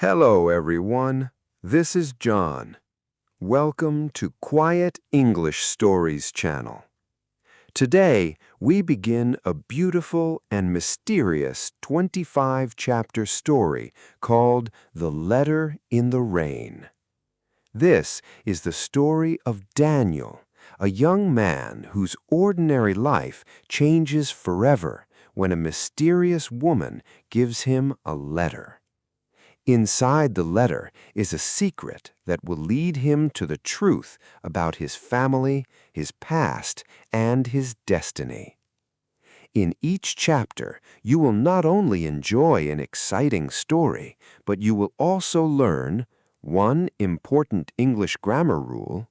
Hello, everyone. This is John. Welcome to Quiet English Stories channel. Today, we begin a beautiful and mysterious 25-chapter story called The Letter in the Rain. This is the story of Daniel, a young man whose ordinary life changes forever when a mysterious woman gives him a letter. Inside the letter is a secret that will lead him to the truth about his family, his past, and his destiny. In each chapter, you will not only enjoy an exciting story, but you will also learn one important English grammar rule,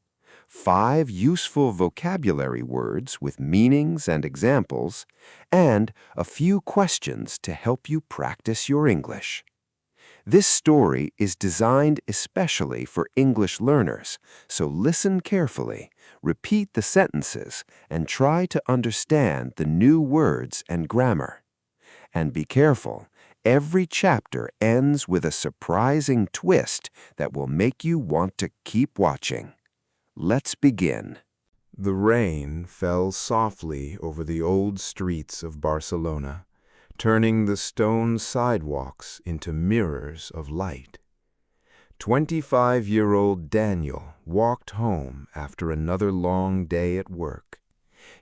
5 useful vocabulary words with meanings and examples, and a few questions to help you practice your English. This story is designed especially for English learners, so listen carefully, repeat the sentences, and try to understand the new words and grammar. And be careful, every chapter ends with a surprising twist that will make you want to keep watching. Let's begin. The rain fell softly over the old streets of Barcelona, turning the stone sidewalks into mirrors of light. 25-year-old Daniel walked home after another long day at work.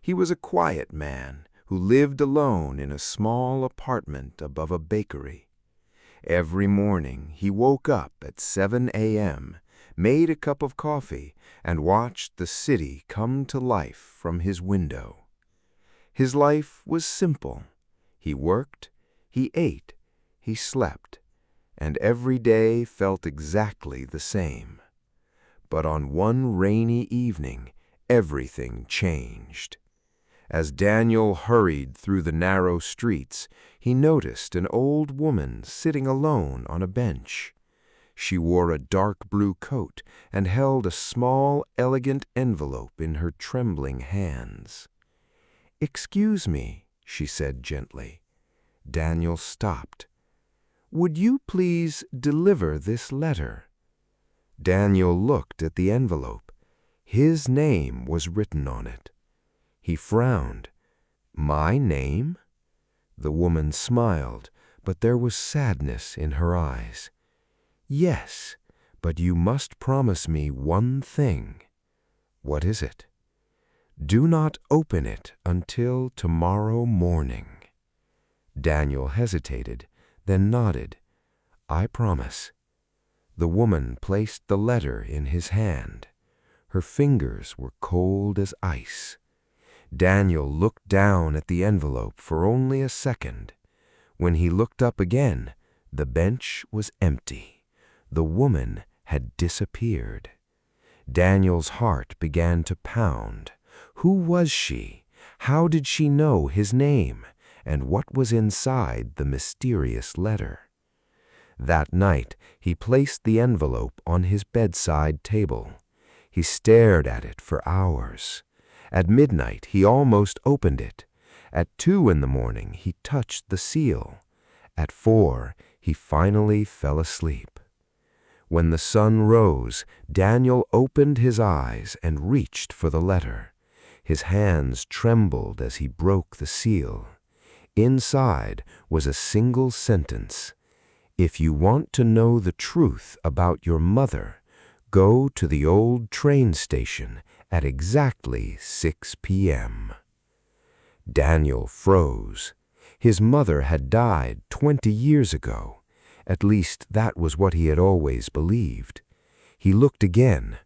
He was a quiet man who lived alone in a small apartment above a bakery. Every morning he woke up at 7 a.m., made a cup of coffee, and watched the city come to life from his window. His life was simple. He worked, he ate, he slept, and every day felt exactly the same. But on one rainy evening, everything changed. As Daniel hurried through the narrow streets, he noticed an old woman sitting alone on a bench. She wore a dark blue coat and held a small, elegant envelope in her trembling hands. "Excuse me," she said gently. Daniel stopped. "Would you please deliver this letter?" Daniel looked at the envelope. His name was written on it. He frowned. "My name?" The woman smiled, but there was sadness in her eyes. "Yes, but you must promise me one thing." "What is it?" "Do not open it until tomorrow morning." Daniel hesitated, then nodded. "I promise." The woman placed the letter in his hand. Her fingers were cold as ice. Daniel looked down at the envelope for only a second. When he looked up again, the bench was empty. The woman had disappeared. Daniel's heart began to pound. Who was she? How did she know his name? And what was inside the mysterious letter? That night, he placed the envelope on his bedside table. He stared at it for hours. At midnight, he almost opened it. At 2 in the morning, he touched the seal. At 4, he finally fell asleep. When the sun rose, Daniel opened his eyes and reached for the letter. His hands trembled as he broke the seal. Inside was a single sentence. "If you want to know the truth about your mother, go to the old train station at exactly 6 p.m. Daniel froze. His mother had died 20 years ago. At least that was what he had always believed. He looked again.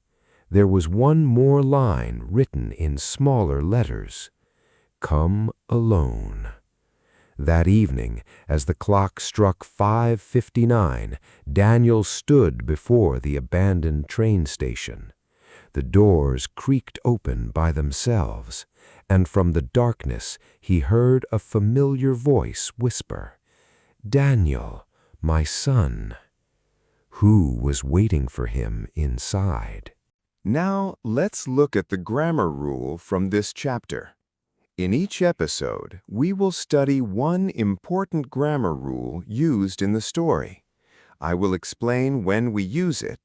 There was one more line written in smaller letters. "Come alone." That evening, as the clock struck 5:59, Daniel stood before the abandoned train station. The doors creaked open by themselves, and from the darkness he heard a familiar voice whisper, "Daniel, my son." Who was waiting for him inside? Now, let's look at the grammar rule from this chapter. In each episode, we will study one important grammar rule used in the story. I will explain when we use it,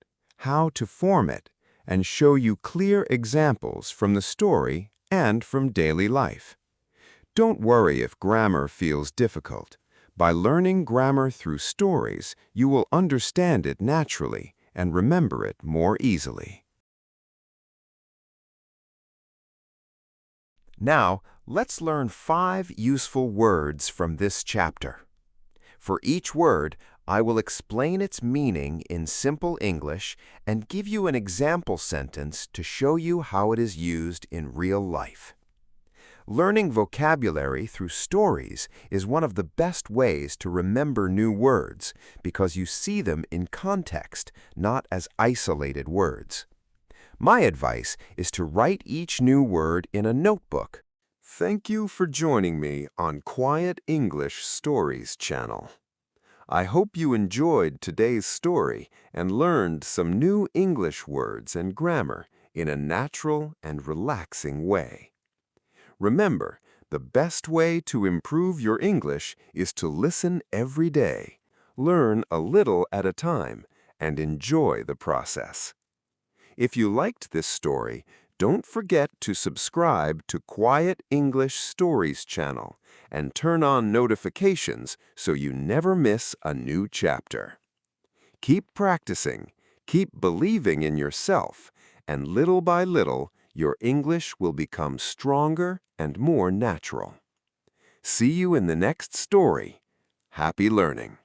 how to form it, and show you clear examples from the story and from daily life. Don't worry if grammar feels difficult. By learning grammar through stories, you will understand it naturally and remember it more easily. Now, let's learn 5 useful words from this chapter. For each word, I will explain its meaning in simple English and give you an example sentence to show you how it is used in real life. Learning vocabulary through stories is one of the best ways to remember new words because you see them in context, not as isolated words. My advice is to write each new word in a notebook. Thank you for joining me on Quiet English Stories channel. I hope you enjoyed today's story and learned some new English words and grammar in a natural and relaxing way. Remember, the best way to improve your English is to listen every day, learn a little at a time, and enjoy the process. If you liked this story, don't forget to subscribe to Quiet English Stories channel and turn on notifications so you never miss a new chapter. Keep practicing, keep believing in yourself, and little by little, your English will become stronger and more natural. See you in the next story. Happy learning!